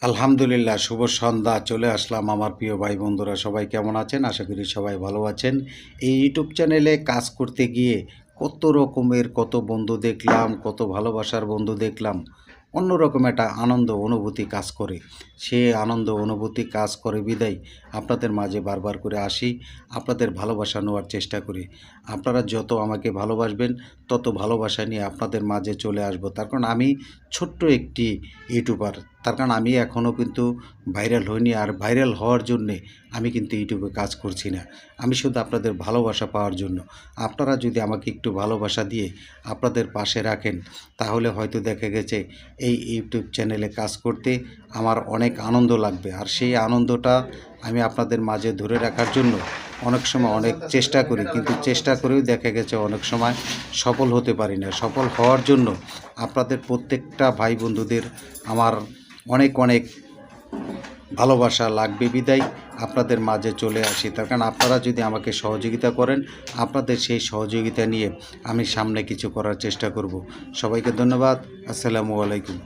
আলহামদুলিল্লাহ, শুভ সন্ধ্যা। চলে আসলাম আমার প্রিয় ভাই বন্ধুরা, সবাই কেমন আছেন? আশা করি সবাই ভালো আছেন। এই ইউটিউব চ্যানেলে কাজ করতে গিয়ে কত রকমের কত বন্ধু দেখলাম, কত ভালোবাসার বন্ধু দেখলাম। অন্যরকম একটা আনন্দ অনুভূতি কাজ করে। সে আনন্দ অনুভূতি কাজ করে বিদায় আপনাদের মাঝে বারবার করে আসি, আপনাদের ভালোবাসা নেওয়ার চেষ্টা করি। আপনারা যত আমাকে ভালোবাসবেন তত ভালোবাসা নিয়ে আপনাদের মাঝে চলে আসব। তার কারণ আমি ছোট্ট একটি ইউটিউবার। তার কারণ আমি এখনও কিন্তু ভাইরাল হইনি, আর ভাইরাল হওয়ার জন্যে আমি কিন্তু ইউটিউবে কাজ করছি না। আমি শুধু আপনাদের ভালোবাসা পাওয়ার জন্য। আপনারা যদি আমাকে একটু ভালোবাসা দিয়ে আপনাদের পাশে রাখেন, তাহলে হয়তো দেখা গেছে এই ইউটিউব চ্যানেলে কাজ করতে আমার অনেক আনন্দ লাগবে। আর সেই আনন্দটা আমি আপনাদের মাঝে ধরে রাখার জন্য অনেক সময় অনেক চেষ্টা করি, কিন্তু চেষ্টা করেও দেখা গেছে অনেক সময় সফল হতে পারি না। সফল হওয়ার জন্য আপনাদের প্রত্যেকটা ভাই বন্ধুদের আমার অনেক অনেক ভালোবাসা লাগবে বিদায় আপনাদের মাঝে চলে আসি। তার কারণ আপনারা যদি আমাকে সহযোগিতা করেন, আপনাদের সেই সহযোগিতা নিয়ে আমি সামনে কিছু করার চেষ্টা করব। সবাইকে ধন্যবাদ। আসসালামু আলাইকুম।